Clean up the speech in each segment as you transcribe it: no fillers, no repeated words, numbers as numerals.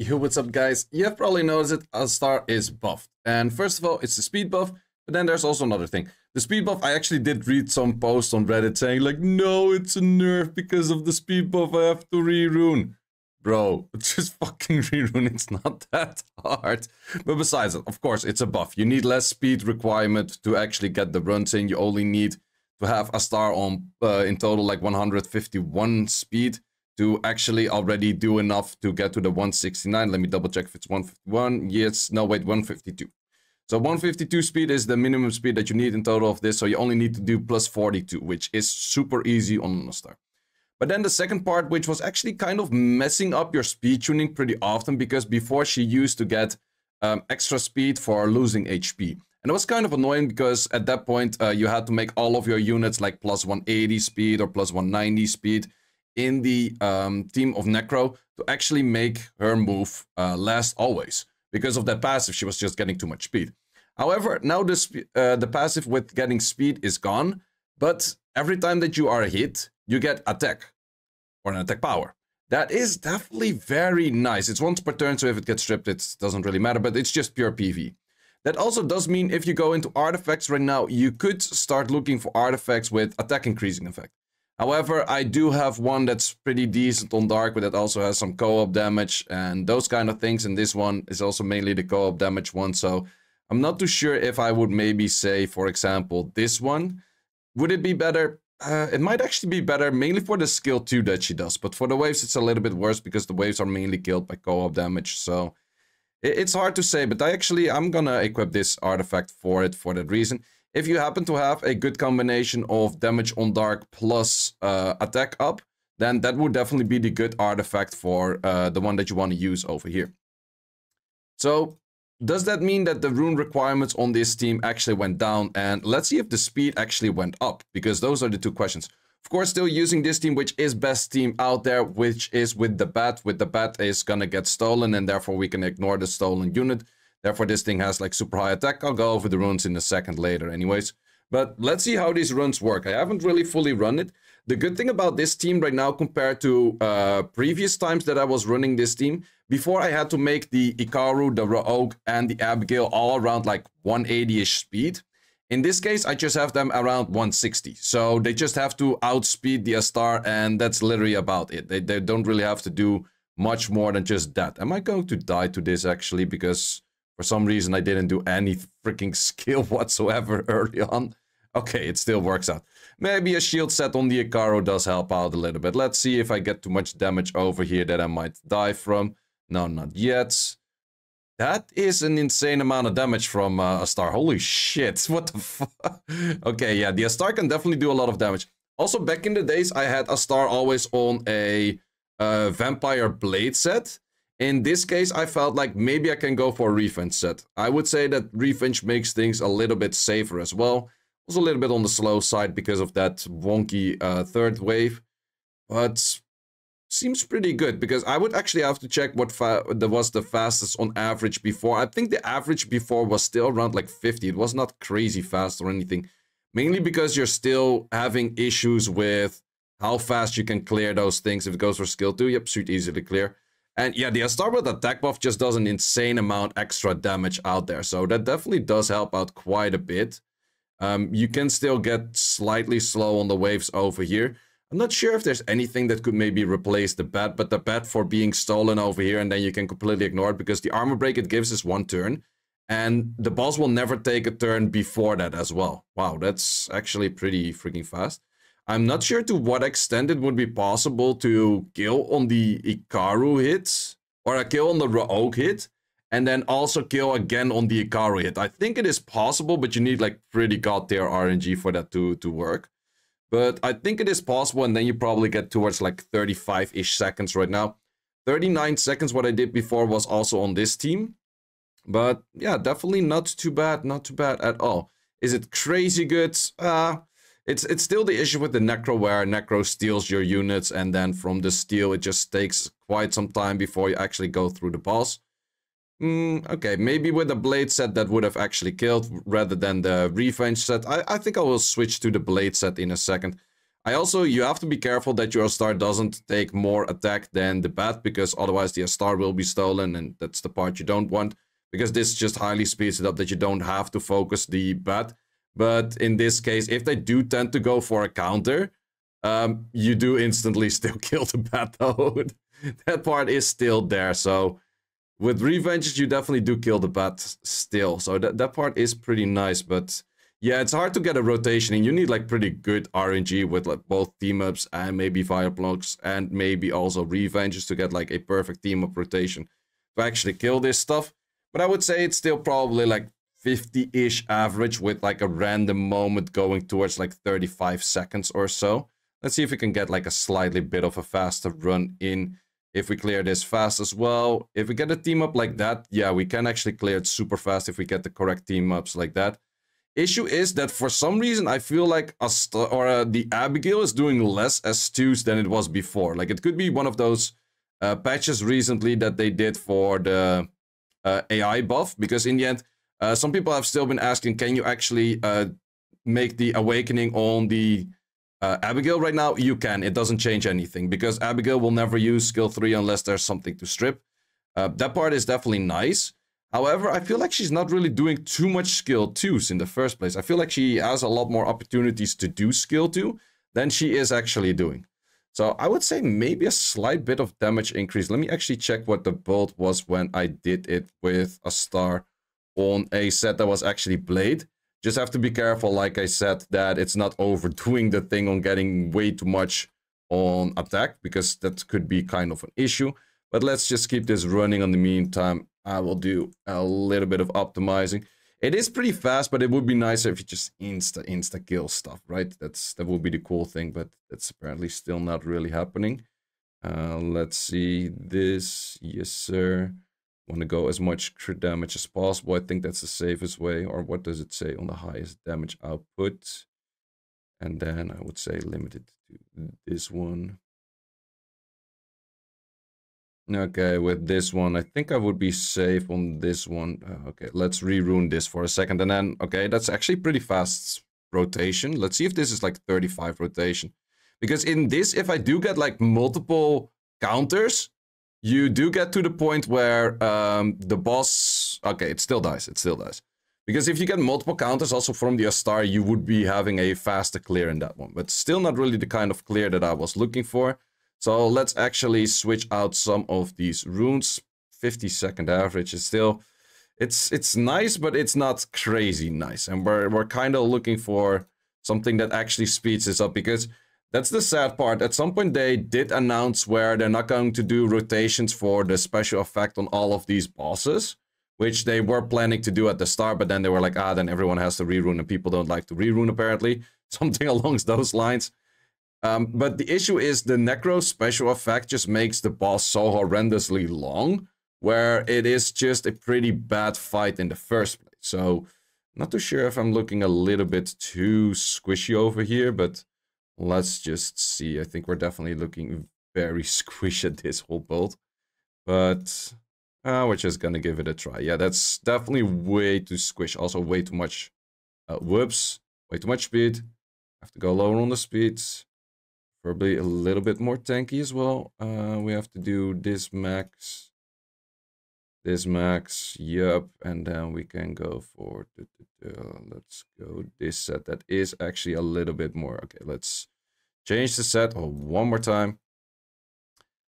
Yo, what's up guys? You have probably noticed it, Astar is buffed. And first of all, it's the speed buff, but then there's also another thing. The speed buff, I actually did read some posts on Reddit saying like, no, it's a nerf because of the speed buff, I have to re-rune. Bro, just fucking re-rune, it's not that hard. But besides it, of course, it's a buff. You need less speed requirement to actually get the runs in. You only need to have Astar on, in total, like 151 speed. To actually already do enough to get to the 169. Let me double check if it's 151. Yes, no, wait, 152. So 152 speed is the minimum speed that you need in total of this. So you only need to do plus 42, which is super easy on Astar. But then the second part, which was actually kind of messing up your speed tuning pretty often, because before she used to get extra speed for losing HP. And it was kind of annoying because at that point, you had to make all of your units like plus 180 speed or plus 190 speed in the team of Necro to actually make her move last always. Because of that passive, she was just getting too much speed. However, now the passive with getting speed is gone, but every time that you are hit, you get attack, or an attack power. That is definitely very nice. It's once per turn, so if it gets stripped, it doesn't really matter, but it's just pure PV. That also does mean if you go into artifacts right now, you could start looking for artifacts with attack increasing effect. However, I do have one that's pretty decent on Dark, but that also has some co-op damage and those kind of things. And this one is also mainly the co-op damage one. So I'm not too sure if I would maybe say, for example, this one. Would it be better? It might actually be better, mainly for the skill 2 that she does. But for the waves, it's a little bit worse because the waves are mainly killed by co-op damage. So it's hard to say, but I'm gonna equip this artifact for it for that reason. If you happen to have a good combination of damage on Dark plus attack up, then that would definitely be the good artifact for the one that you want to use over here. So, does that mean that the rune requirements on this team actually went down? And let's see if the speed actually went up, because those are the two questions. Of course, still using this team, which is best team out there, which is with the bat. With the bat is gonna get stolen, and therefore we can ignore the stolen unit. Therefore, this thing has like super high attack. I'll go over the runes in a second later anyways. But let's see how these runes work. I haven't really fully run it. The good thing about this team right now compared to previous times that I was running this team, before I had to make the Ikaru, the Rogue, and the Abigail all around like 180-ish speed. In this case, I just have them around 160. So they just have to outspeed the Astar, and that's literally about it. They don't really have to do much more than just that. Am I going to die to this actually? Because for some reason, I didn't do any freaking skill whatsoever early on. Okay, it still works out. Maybe a shield set on the Ikaru does help out a little bit. Let's see if I get too much damage over here that I might die from. No, not yet. That is an insane amount of damage from Astar. Holy shit, what the fuck? Okay, yeah, the Astar can definitely do a lot of damage. Also, back in the days, I had Astar always on a Vampire Blade set. In this case, I felt like maybe I can go for a Revenge set. I would say that Revenge makes things a little bit safer as well. Also a little bit on the slow side because of that wonky third wave. But seems pretty good because I would actually have to check what was the fastest on average before. I think the average before was still around like 50. It was not crazy fast or anything. Mainly because you're still having issues with how fast you can clear those things. If it goes for skill 2, yep, shoot easily clear. And yeah, the Astar with attack buff just does an insane amount extra damage out there. So that definitely does help out quite a bit. You can still get slightly slow on the waves over here. I'm not sure if there's anything that could maybe replace the bat, but the bat for being stolen over here, and then you can completely ignore it because the armor break it gives is 1 turn. And the boss will never take a turn before that as well. Wow, that's actually pretty freaking fast. I'm not sure to what extent it would be possible to kill on the Ikaru hit, or a kill on the Rogue hit, and then also kill again on the Ikaru hit. I think it is possible, but you need like pretty god tier RNG for that to work. But I think it is possible, and then you probably get towards like 35-ish seconds right now. 39 seconds what I did before was also on this team. But yeah, definitely not too bad at all. Is it crazy good? It's still the issue with the Necro where Necro steals your units, and then from the steal it just takes quite some time before you actually go through the boss. Okay, maybe with the Blade set that would have actually killed rather than the Revenge set. I think I will switch to the Blade set in a second. You have to be careful that your Astar doesn't take more attack than the bat, because otherwise the Astar will be stolen, and that's the part you don't want, because this just highly speeds it up that you don't have to focus the bat. But in this case, if they do tend to go for a counter, you do instantly still kill the bat though. That part is still there, so with revenges you definitely do kill the bat still, so that part is pretty nice. But yeah, it's hard to get a rotation, and you need like pretty good RNG with like both team-ups and maybe fire blocks and maybe also revenges to get like a perfect team-up rotation to actually kill this stuff. But I would say it's still probably like 50-ish average with like a random moment going towards like 35 seconds or so. Let's see if we can get like a slightly bit of a faster run in. If we clear this fast as well, if we get a team up like that, yeah, we can actually clear it super fast if we get the correct team ups like that. Issue is that for some reason I feel like the Abigail is doing less S2s than it was before. Like it could be one of those patches recently that they did for the AI buff, because in the end, some people have still been asking, can you actually make the awakening on the Abigail right now? You can. It doesn't change anything, because Abigail will never use skill 3 unless there's something to strip. That part is definitely nice. However, I feel like she's not really doing too much skill 2s in the first place. I feel like she has a lot more opportunities to do skill 2 than she is actually doing. So I would say maybe a slight bit of damage increase. Let me actually check what the build was when I did it with Astar on a set that was actually Blade. Just have to be careful, like I said, that it's not overdoing the thing on getting way too much on attack, because that could be kind of an issue. But let's just keep this running in the meantime. I will do a little bit of optimizing. It is pretty fast, but it would be nicer if you just insta kill stuff, right? That would be the cool thing, but that's apparently still not really happening. Let's see this. Yes, sir. Want to go as much crit damage as possible. I think that's the safest way. Or what does it say on the highest damage output? And then I would say limited to this one. Okay, with this one, I think I would be safe on this one. Okay, let's re-rune this for a second. And then, okay, that's actually pretty fast rotation. Let's see if this is like 35 rotation. Because in this, if I do get like multiple counters, you do get to the point where the boss... Okay, it still dies. It still dies. Because if you get multiple counters also from the Astar, you would be having a faster clear in that one. But still not really the kind of clear that I was looking for. So let's actually switch out some of these runes. 50-second average is still... It's nice, but it's not crazy nice. And we're kind of looking for something that actually speeds this up, because... That's the sad part. At some point they did announce where they're not going to do rotations for the special effect on all of these bosses, which they were planning to do at the start, but then they were like, then everyone has to rerune, and people don't like to rerune apparently. Something along those lines. But the issue is the Necro special effect just makes the boss so horrendously long, where it is just a pretty bad fight in the first place. So, not too sure if I'm looking a little bit too squishy over here, but... Let's just see. I think we're definitely looking very squish at this whole build. But we're just gonna give it a try. Yeah, that's definitely way too squish. Also way too much whoops. Way too much speed. Have to go lower on the speeds. Probably a little bit more tanky as well. We have to do this max. This max. Yup. And then we can go for... let's go this set that is actually a little bit more. Okay, let's change the set one more time.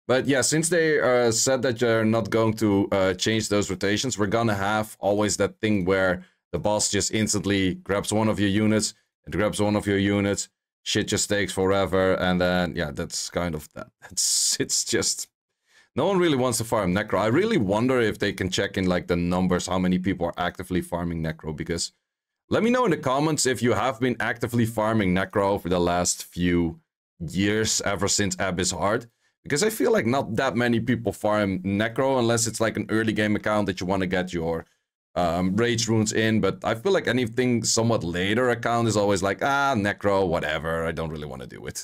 But yeah, since they said that they're not going to change those rotations, we're gonna have always that thing where the boss just instantly grabs one of your units, and grabs one of your units, shit just takes forever, and then yeah, that's kind of that. It's just... No one really wants to farm Necro. I really wonder if they can check in like the numbers, how many people are actively farming Necro, because let me know in the comments if you have been actively farming Necro for the last few years, ever since Abyss Hard, because I feel like not that many people farm Necro unless it's like an early game account that you want to get your rage runes in, but I feel like anything somewhat later account is always like, Necro, whatever, I don't really want to do it.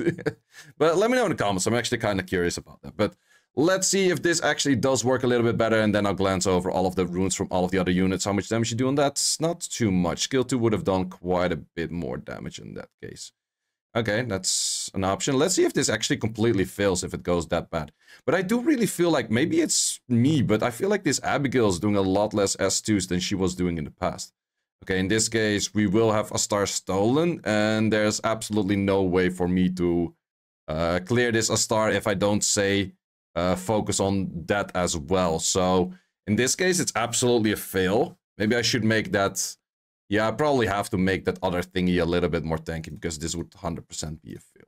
But let me know in the comments, I'm actually kind of curious about that. But let's see if this actually does work a little bit better, and then I'll glance over all of the runes from all of the other units. How much damage you do on that? Not too much. Skill 2 would have done quite a bit more damage in that case. Okay, that's is an option. Let's see if this actually completely fails if it goes that bad. But I do really feel like, maybe it's me, but I feel like this Abigail is doing a lot less S2s than she was doing in the past. Okay, in this case, we will have Astar stolen, and there's absolutely no way for me to clear this Astar if I don't say focus on that as well. So in this case, it's absolutely a fail. Maybe I should make that... Yeah, I probably have to make that other thingy a little bit more tanky, because this would 100% be a fail.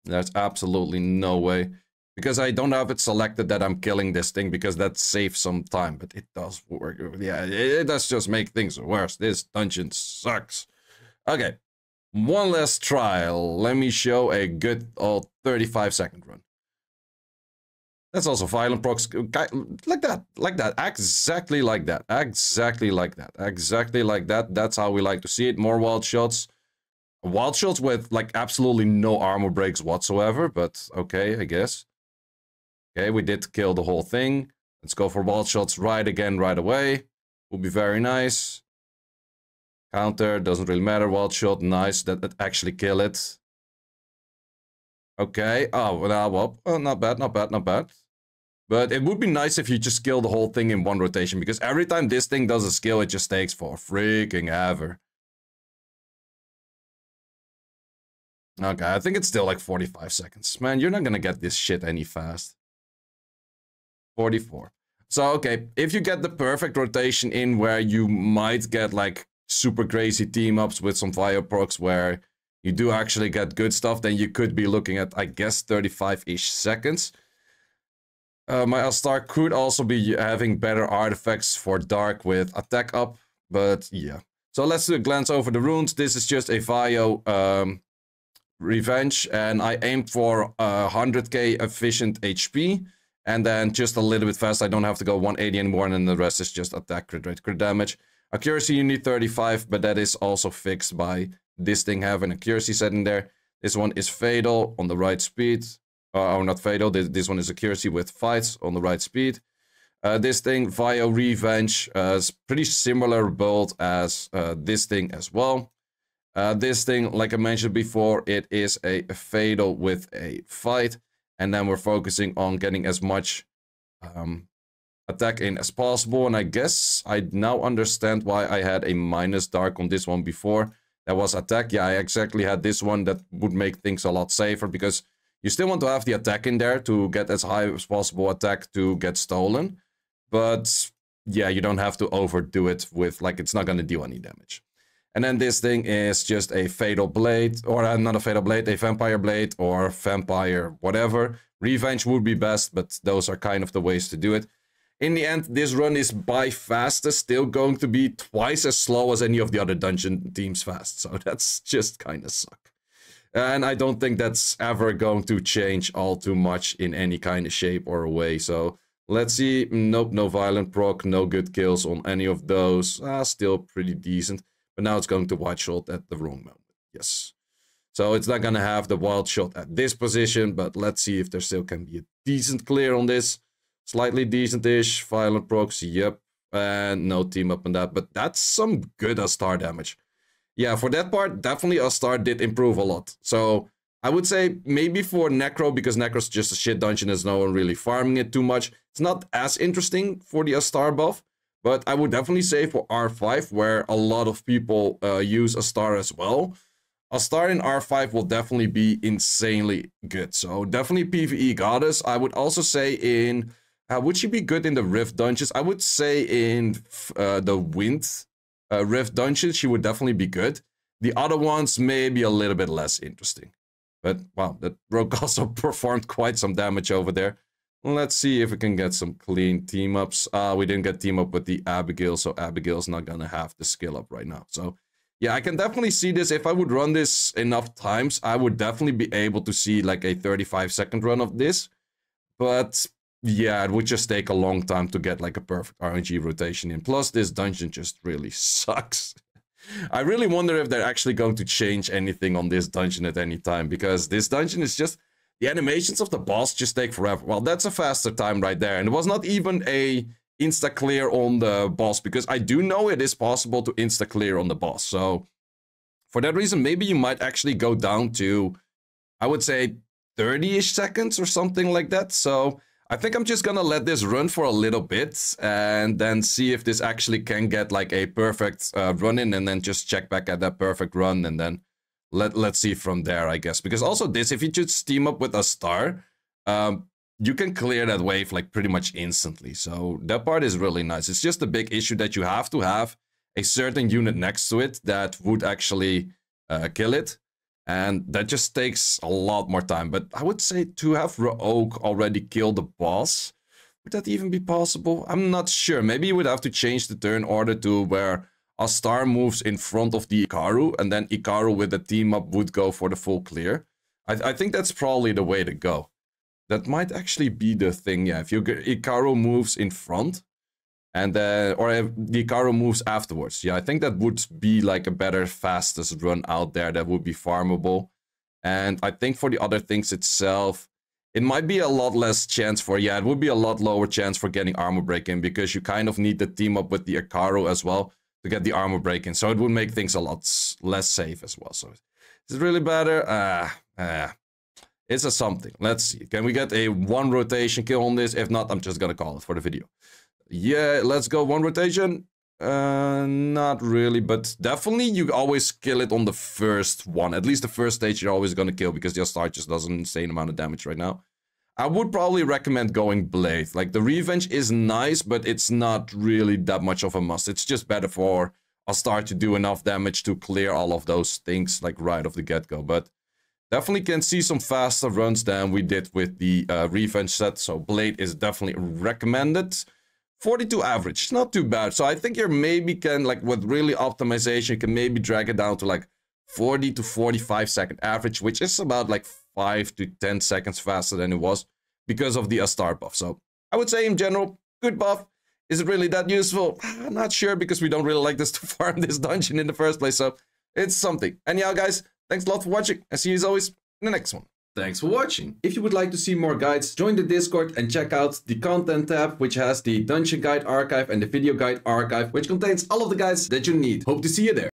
There's absolutely no way. Because I don't have it selected that I'm killing this thing, because that saves some time. But it does work. Yeah, it does just make things worse. This dungeon sucks. Okay, one last trial. Let me show a good old 35-second run. That's also violent procs, like that, exactly like that, exactly like that, exactly like that. That's how we like to see it. More wild shots with like absolutely no armor breaks whatsoever, but okay, I guess. Okay, we did kill the whole thing. Let's go for wild shots right again, right away. Will be very nice. Counter, doesn't really matter, wild shot, nice, that actually kill it. Okay, oh, well, not bad, not bad, not bad. But it would be nice if you just kill the whole thing in one rotation, because every time this thing does a skill, it just takes for freaking ever. Okay, I think it's still like 45 seconds. Man, you're not gonna get this shit any fast. 44. So, okay, if you get the perfect rotation in where you might get like super crazy team-ups with some fire procs where you do actually get good stuff, then you could be looking at, I guess, 35-ish seconds. My Astar could also be having better artifacts for Dark with attack up, but yeah. So let's glance over the runes. This is just a Vio Revenge, and I aimed for 100k efficient HP, and then just a little bit fast. I don't have to go 180 anymore, and then the rest is just attack, crit rate, crit damage. Accuracy, you need 35, but that is also fixed by this thing having accuracy setting there. This one is fatal on the right speed. Oh, not fatal. This one is accuracy with fights on the right speed. This thing, Vio Revenge, is pretty similar build as this thing as well. This thing, like I mentioned before, it is a fatal with a fight. And then we're focusing on getting as much attack in as possible. And I guess I now understand why I had a minus dark on this one before. That was attack. Yeah, I exactly had this one. That would make things a lot safer, because you still want to have the attack in there to get as high as possible attack to get stolen. But yeah, you don't have to overdo it with, like, it's not going to do any damage. And then this thing is just a fatal blade, or not a fatal blade, a vampire blade, or vampire whatever. Revenge would be best, but those are kind of the ways to do it. In the end, this run is by fastest still going to be twice as slow as any of the other dungeon teams fast. So that's just kind of suck. And I don't think that's ever going to change all too much in any kind of shape or way. So let's see. Nope, no violent proc, no good kills on any of those. Still pretty decent. But now it's going to wild shot at the wrong moment. Yes. So it's not going to have the wild shot at this position. But let's see if there still can be a decent clear on this. Slightly decent-ish. Violent procs, yep. And no team up on that. But that's some good Astar damage. Yeah, for that part, definitely Astar did improve a lot. So I would say maybe for Necro, because Necro's just a shit dungeon, there's no one really farming it too much. It's not as interesting for the Astar buff. But I would definitely say for R5, where a lot of people use Astar as well, Astar in R5 will definitely be insanely good. So definitely PvE goddess. I would also say in... would she be good in the Rift dungeons? I would say in the Wind Rift dungeons, she would definitely be good. The other ones may be a little bit less interesting. But wow, that rogue also performed quite some damage over there. Let's see if we can get some clean team-ups. We didn't get team-up with the Abigail, so Abigail's not gonna have the skill up right now. So yeah, I can definitely see this. If I would run this enough times, I would definitely be able to see like a 35-second run of this. But yeah, it would just take a long time to get like a perfect RNG rotation in. Plus, this dungeon just really sucks. I really wonder if they're actually going to change anything on this dungeon at any time, because this dungeon is just... The animations of the boss just take forever. Well, that's a faster time right there. And it was not even a insta-clear on the boss, because I do know it is possible to insta-clear on the boss. So for that reason, maybe you might actually go down to I would say 30-ish seconds or something like that. So I think I'm just gonna let this run for a little bit and then see if this actually can get like a perfect run in, and then just check back at that perfect run, and then let's see from there, I guess. Because also this, if you just team up with Astar, you can clear that wave like pretty much instantly. So that part is really nice. It's just a big issue that you have to have a certain unit next to it that would actually kill it. And that just takes a lot more time. But I would say to have Rogue already kill the boss, would that even be possible? I'm not sure. Maybe you would have to change the turn order to where Astar moves in front of the Ikaru, and then Ikaru with the team up would go for the full clear. I think that's probably the way to go. That might actually be the thing, yeah. If Ikaru moves in front, and or if the Ikaru moves afterwards. Yeah, I think that would be like a better, fastest run out there that would be farmable. And I think for the other things itself, it might be a lot less chance for, yeah, it would be a lot lower chance for getting armor break in, because you kind of need to team up with the Ikaru as well to get the armor break in. So it would make things a lot less safe as well. So is it really better? It's a something. Let's see. Can we get a 1 rotation kill on this? If not, I'm just gonna call it for the video. Yeah, let's go 1 rotation. Not really, but definitely you always kill it on the first one. At least the first stage you're always gonna kill, because the Astar just does an insane amount of damage right now. I would probably recommend going Blade. Like, the Revenge is nice, but it's not really that much of a must. It's just better for Astar to do enough damage to clear all of those things, like, right off the get-go. But definitely can see some faster runs than we did with the Revenge set. So Blade is definitely recommended. 42 average, not too bad. So I think you maybe can, like, with really optimization, you can maybe drag it down to like 40 to 45 second average, which is about like 5 to 10 seconds faster than it was because of the Astar buff. So I would say in general, good buff. Is it really that useful? I'm not sure, because we don't really like this to farm this dungeon in the first place. So it's something. Anyhow, guys, thanks a lot for watching. I see you as always in the next one. Thanks for watching. If you would like to see more guides, join the Discord and check out the content tab, which has the dungeon guide archive and the video guide archive, which contains all of the guides that you need. Hope to see you there.